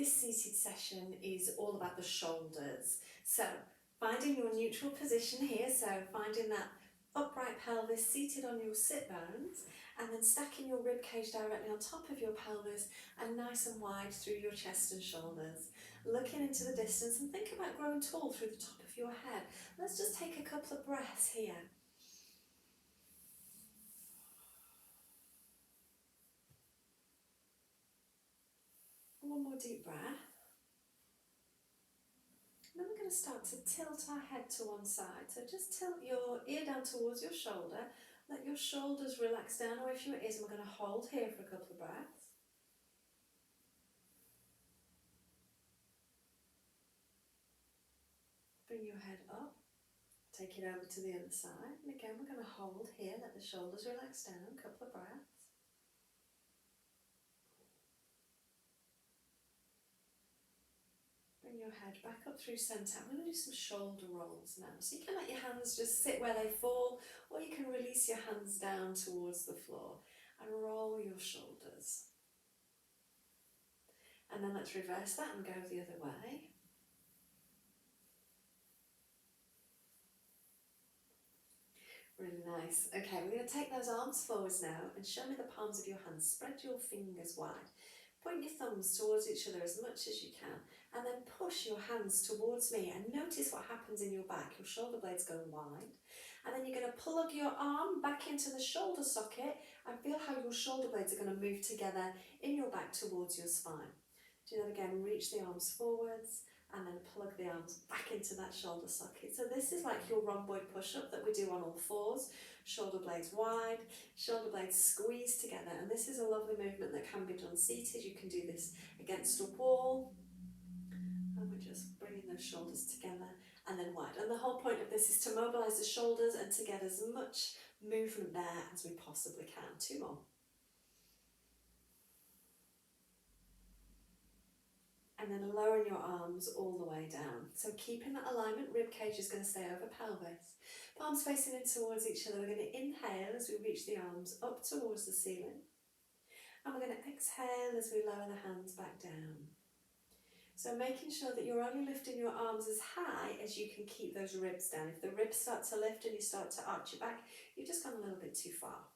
This seated session is all about the shoulders. So finding your neutral position here, so finding that upright pelvis seated on your sit bones, and then stacking your rib cage directly on top of your pelvis and nice and wide through your chest and shoulders. Looking into the distance and think about growing tall through the top of your head. Let's just take a couple of breaths here. One more deep breath. And then we're going to start to tilt our head to one side. So just tilt your ear down towards your shoulder. Let your shoulders relax down away from your ears, and we're going to hold here for a couple of breaths. Bring your head up. Take it over to the other side. And again, we're going to hold here. Let the shoulders relax down. A couple of breaths. Bring your head back up through centre. I'm going to do some shoulder rolls now. So you can let your hands just sit where they fall, or you can release your hands down towards the floor and roll your shoulders. And then let's reverse that and go the other way. Really nice. Okay, we're going to take those arms forwards now and show me the palms of your hands. Spread your fingers wide. Point your thumbs towards each other as much as you can, and then push your hands towards me and notice what happens in your back. Your shoulder blades go wide, and then you're going to plug your arm back into the shoulder socket and feel how your shoulder blades are going to move together in your back towards your spine. Do that again. Reach the arms forwards and then plug the arms back into that shoulder socket. So this is like your rhomboid push-up that we do on all fours. Shoulder blades wide, shoulder blades squeeze together, and this is a lovely movement that can be done seated. You can do this against a wall, and we're just bringing those shoulders together and then wide. And the whole point of this is to mobilise the shoulders and to get as much movement there as we possibly can. Two more. And then lowering your arms all the way down. So keeping that alignment, rib cage is going to stay over pelvis. Palms facing in towards each other. We're going to inhale as we reach the arms up towards the ceiling. And we're going to exhale as we lower the hands back down. So making sure that you're only lifting your arms as high as you can keep those ribs down. If the ribs start to lift and you start to arch your back, you've just gone a little bit too far.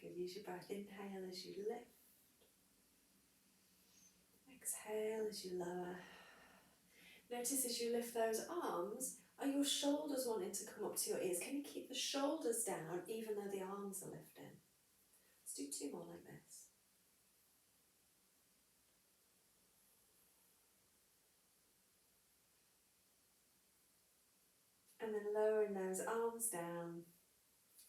Good, use your breath. Inhale as you lift. Exhale as you lower. Notice as you lift those arms, are your shoulders wanting to come up to your ears? Can you keep the shoulders down even though the arms are lifting? Let's do two more like this. And then lowering those arms down.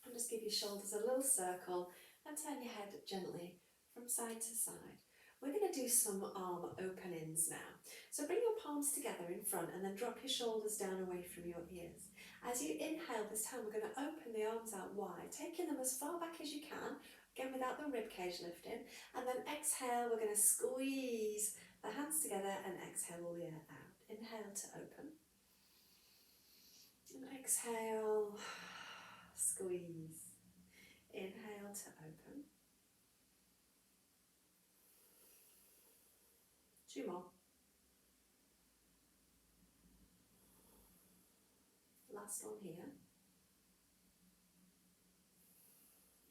And just give your shoulders a little circle and turn your head gently from side to side. We're going to do some arm openings now. So bring your palms together in front and then drop your shoulders down away from your ears. As you inhale this time, we're going to open the arms out wide, taking them as far back as you can, again without the rib cage lifting. And then exhale, we're going to squeeze the hands together and exhale all the air out. Inhale to open. And exhale, squeeze. Inhale to open. Two more. Last one here.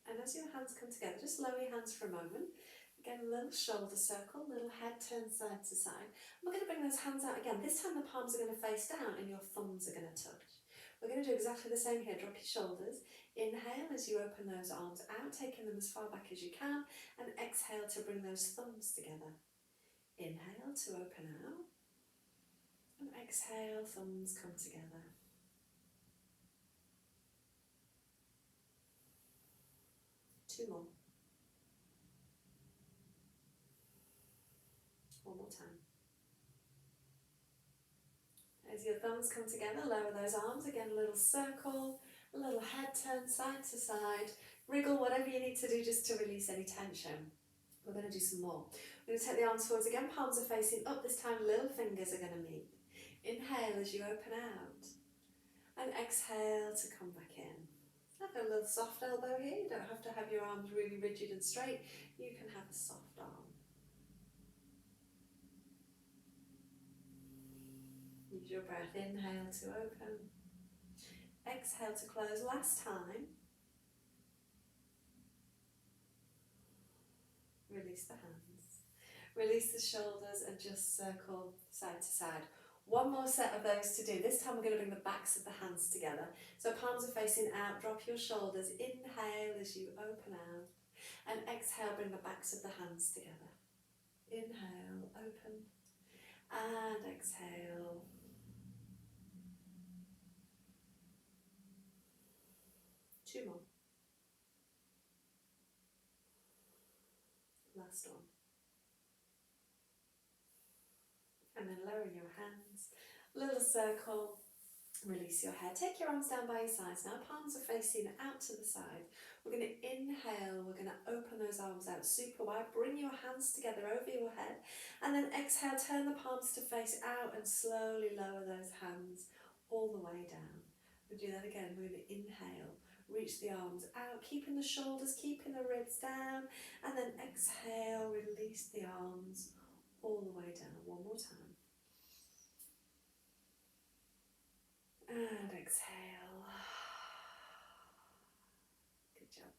And as your hands come together, just lower your hands for a moment. Again, a little shoulder circle, little head turn side to side. And we're going to bring those hands out again. This time the palms are going to face down and your thumbs are going to touch. We're going to do exactly the same here. Drop your shoulders. Inhale as you open those arms out, taking them as far back as you can. And exhale to bring those thumbs together. Inhale to open out. And exhale, thumbs come together. Two more. One more time. As your thumbs come together, lower those arms. Again, a little circle, a little head turn side to side. Wriggle, whatever you need to do just to release any tension. We're going to do some more. We're going to take the arms forwards again. Palms are facing up. This time, little fingers are going to meet. Inhale as you open out. And exhale to come back in. Have a little soft elbow here. You don't have to have your arms really rigid and straight. You can have a soft arm. Use your breath. Inhale to open. Exhale to close. Last time. Release the hands. Release the shoulders and just circle side to side. One more set of those to do. This time we're going to bring the backs of the hands together. So palms are facing out. Drop your shoulders. Inhale as you open out. And exhale, bring the backs of the hands together. Inhale, open. And exhale. Two more. Last one. And then lowering your hands, little circle, release your head. Take your arms down by your sides now, palms are facing out to the side. We're going to inhale, we're going to open those arms out super wide, bring your hands together over your head, and then exhale, turn the palms to face out and slowly lower those hands all the way down. We'll do that again. We're going to inhale, reach the arms out, keeping the shoulders, keeping the ribs down, and then exhale, release the arms all the way down. One more time. And exhale. Good job.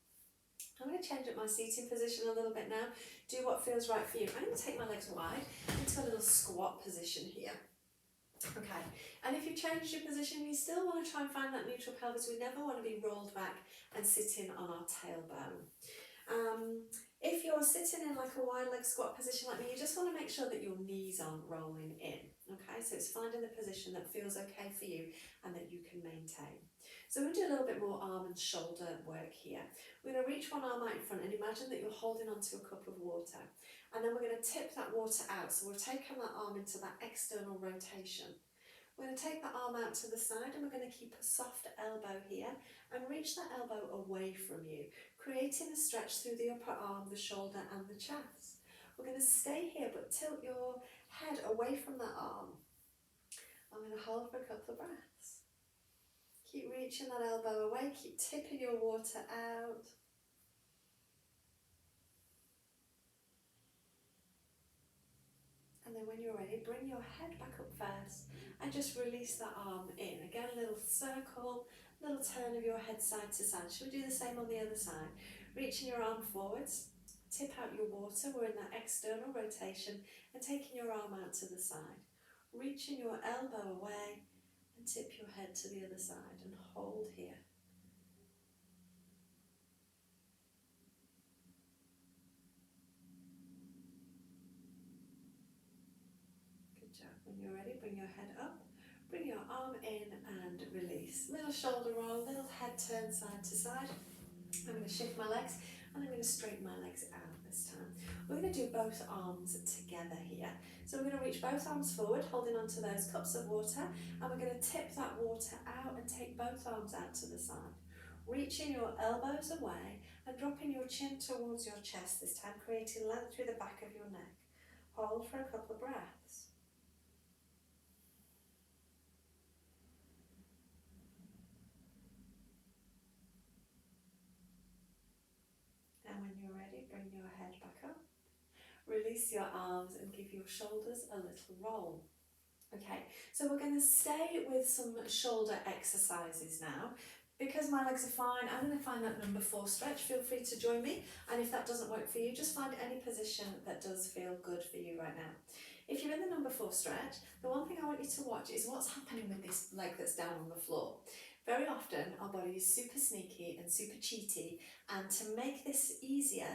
I'm going to change up my seating position a little bit now. Do what feels right for you. I'm going to take my legs wide into a little squat position here. Okay, and if you change your position, you still want to try and find that neutral pelvis. We never want to be rolled back and sitting on our tailbone. If you're sitting in like a wide leg squat position like me, you just want to make sure that your knees aren't rolling in. Okay, so it's finding the position that feels okay for you and that you can maintain. So we'll do a little bit more arm and shoulder work here. We're going to reach one arm out in front and imagine that you're holding onto a cup of water. And then we're going to tip that water out. So we're taking that arm into that external rotation. We're going to take that arm out to the side and we're going to keep a soft elbow here and reach that elbow away from you, creating a stretch through the upper arm, the shoulder and the chest. We're going to stay here but tilt your head away from that arm. I'm going to hold for a couple of breaths. Keep reaching that elbow away, keep tipping your water out. And then when you're ready, bring your head back up first and just release that arm in. Again, a little circle, little turn of your head side to side. Should we do the same on the other side? Reaching your arm forwards, tip out your water, we're in that external rotation, and taking your arm out to the side. Reaching your elbow away and tip your head to the other side and hold here. When you're ready, bring your head up, bring your arm in and release. Little shoulder roll, little head turn side to side. I'm going to shift my legs and I'm going to straighten my legs out this time. We're going to do both arms together here. So we're going to reach both arms forward, holding onto those cups of water, and we're going to tip that water out and take both arms out to the side. Reaching your elbows away and dropping your chin towards your chest this time, creating length through the back of your neck. Hold for a couple of breaths. And when you're ready, bring your head back up. Release your arms and give your shoulders a little roll. Okay, so we're going to stay with some shoulder exercises now. Because my legs are fine, I'm going to find that number 4 stretch. Feel free to join me. And if that doesn't work for you, just find any position that does feel good for you right now. If you're in the number 4 stretch, the one thing I want you to watch is what's happening with this leg that's down on the floor. Very often, our body is super sneaky and super cheaty, and to make this easier,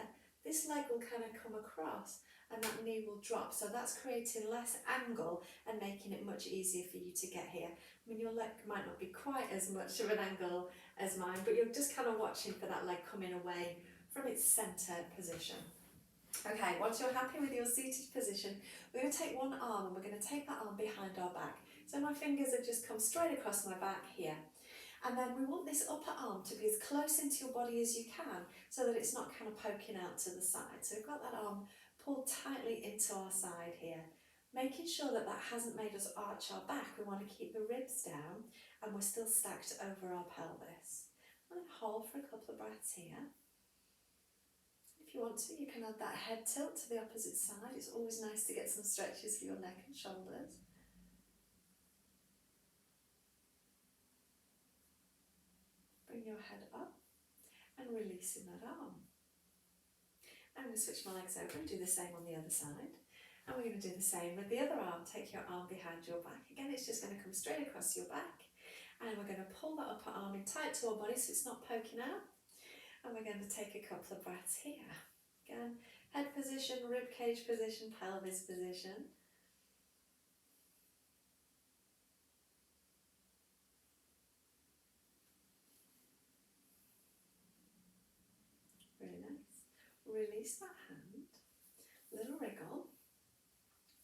this leg will kind of come across and that knee will drop. So that's creating less angle and making it much easier for you to get here. I mean, your leg might not be quite as much of an angle as mine, but you're just kind of watching for that leg coming away from its centre position. Okay, once you're happy with your seated position, we're going to take one arm and we're going to take that arm behind our back. So my fingers have just come straight across my back here. And then we want this upper arm to be as close into your body as you can so that it's not kind of poking out to the side. So we've got that arm pulled tightly into our side here, making sure that that hasn't made us arch our back. We want to keep the ribs down and we're still stacked over our pelvis. And then hold for a couple of breaths here. If you want to, you can add that head tilt to the opposite side. It's always nice to get some stretches for your neck and shoulders. Bring your head up and releasing that arm. I'm going to switch my legs over and do the same on the other side. And we're going to do the same with the other arm. Take your arm behind your back. Again, it's just going to come straight across your back. And we're going to pull that upper arm in tight to our body so it's not poking out. And we're going to take a couple of breaths here. Again, head position, rib cage position, pelvis position. Really nice. Release that hand. Little wriggle.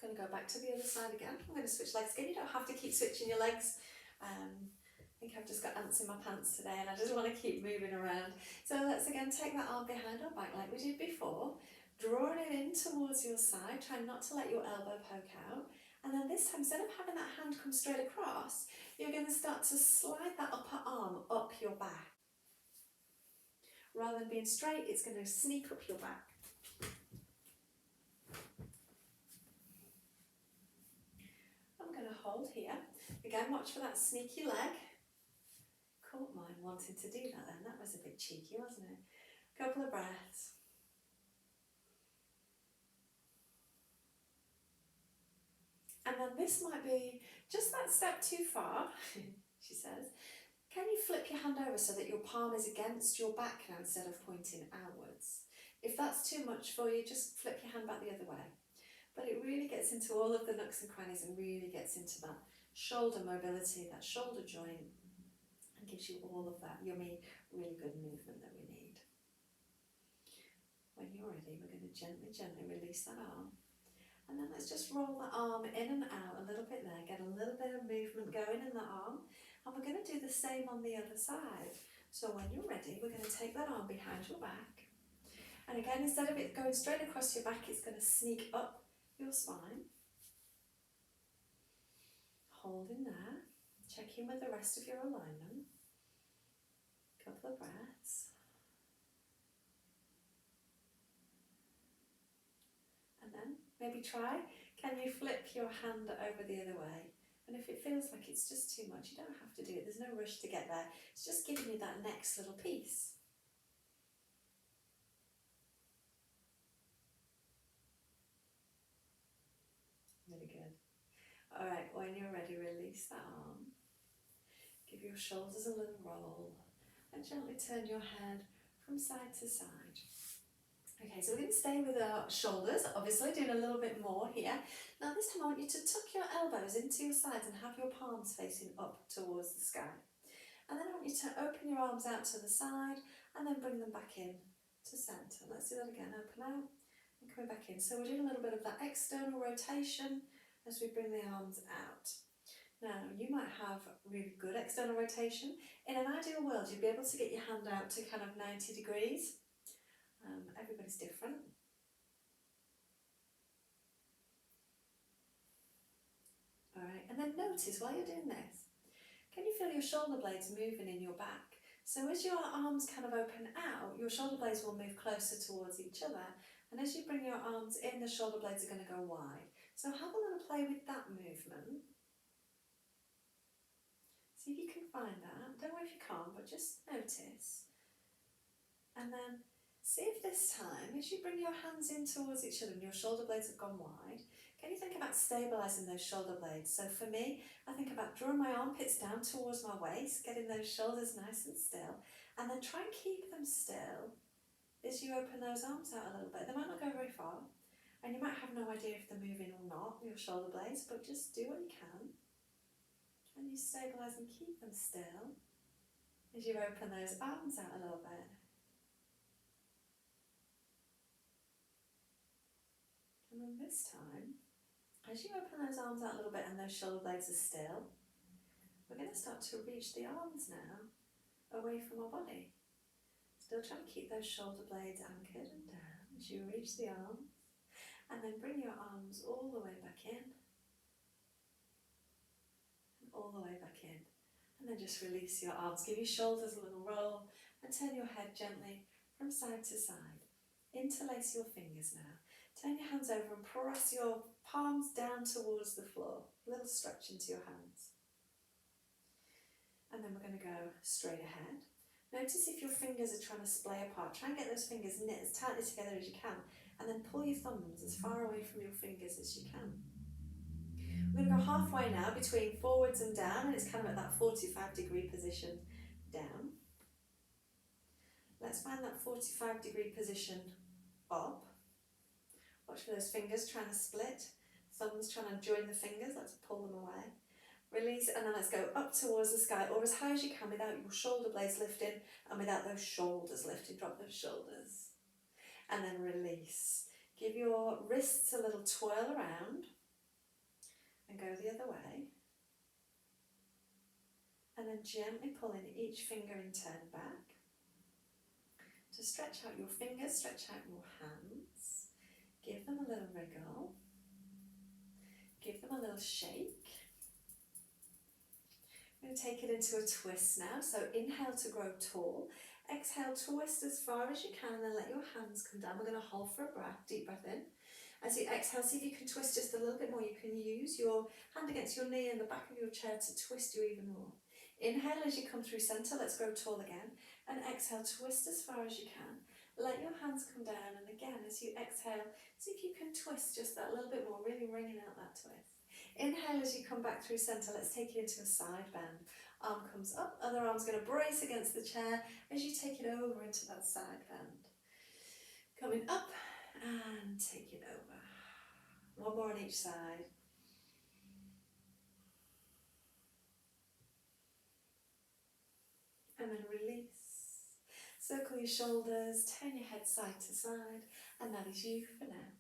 Going to go back to the other side again. I'm going to switch legs again. You don't have to keep switching your legs. I think I've just got ants in my pants today and I just want to keep moving around. So let's again take that arm behind our back like we did before. Drawing it in towards your side. Try not to let your elbow poke out. And then this time, instead of having that hand come straight across, you're going to start to slide that upper arm up your back. Rather than being straight, it's going to sneak up your back. I'm going to hold here. Again, watch for that sneaky leg. Caught mine wanting to do that then. That was a bit cheeky, wasn't it? Couple of breaths. And then this might be just that step too far, she says. Can you flip your hand over so that your palm is against your back now instead of pointing outwards? If that's too much for you, just flip your hand back the other way. But it really gets into all of the nooks and crannies and really gets into that shoulder mobility, that shoulder joint, and gives you all of that yummy, really good movement that we need. When you're ready, we're going to gently, gently release that arm. And then let's just roll the arm in and out a little bit there, get a little bit of movement going in the arm. And we're going to do the same on the other side. So when you're ready, we're going to take that arm behind your back. And again, instead of it going straight across your back, it's going to sneak up your spine. Hold in there. Check in with the rest of your alignment. Couple of breaths. And then maybe try, can you flip your hand over the other way? And if it feels like it's just too much, you don't have to do it. There's no rush to get there. It's just giving you that next little piece. Really good. All right, when you're ready, release that arm. Give your shoulders a little roll and gently turn your head from side to side. Okay, so we're going to stay with our shoulders, obviously doing a little bit more here. Now this time I want you to tuck your elbows into your sides and have your palms facing up towards the sky. And then I want you to open your arms out to the side and then bring them back in to centre. Let's do that again, open out and coming back in. So we're doing a little bit of that external rotation as we bring the arms out. Now you might have really good external rotation. In an ideal world you'd be able to get your hand out to kind of 90 degrees. Everybody's different. Alright, and then notice while you're doing this, can you feel your shoulder blades moving in your back? So as your arms kind of open out, your shoulder blades will move closer towards each other, and as you bring your arms in, the shoulder blades are going to go wide. So have a little play with that movement. See if you can find that. Don't worry if you can't, but just notice. And then see if this time, as you bring your hands in towards each other and your shoulder blades have gone wide, can you think about stabilising those shoulder blades? So for me, I think about drawing my armpits down towards my waist, getting those shoulders nice and still, and then try and keep them still as you open those arms out a little bit. They might not go very far, and you might have no idea if they're moving or not, your shoulder blades, but just do what you can. And you stabilise and keep them still as you open those arms out a little bit. And then this time, as you open those arms out a little bit and those shoulder blades are still, we're going to start to reach the arms now away from our body. Still trying to keep those shoulder blades anchored and down as you reach the arms, and then bring your arms all the way back in and all the way back in, and then just release your arms. Give your shoulders a little roll and turn your head gently from side to side. Interlace your fingers now. Turn your hands over and press your palms down towards the floor. A little stretch into your hands. And then we're going to go straight ahead. Notice if your fingers are trying to splay apart. Try and get those fingers knit as tightly together as you can, and then pull your thumbs as far away from your fingers as you can. We're going to go halfway now between forwards and down, and it's kind of at that 45-degree position down. Let's find that 45-degree position up. Watch for those fingers trying to split, thumbs trying to join the fingers, let's pull them away. Release, and then let's go up towards the sky, or as high as you can without your shoulder blades lifting and without those shoulders lifting. Drop those shoulders. And then release. Give your wrists a little twirl around and go the other way. And then gently pull in each finger in turn back. So stretch out your fingers, stretch out your hands. Give them a little wriggle. Give them a little shake. We're going to take it into a twist now. So inhale to grow tall. Exhale, twist as far as you can, and then let your hands come down. We're going to hold for a breath, deep breath in. As you exhale, see if you can twist just a little bit more. You can use your hand against your knee and the back of your chair to twist you even more. Inhale as you come through centre, let's grow tall again. And exhale, twist as far as you can. Let your hands come down, and again, as you exhale, see if you can twist just that little bit more, really wringing out that twist. Inhale as you come back through centre, let's take it into a side bend. Arm comes up, other arm's going to brace against the chair as you take it over into that side bend. Coming up and take it over. One more on each side. And then release. Circle your shoulders, turn your head side to side, and that is you for now.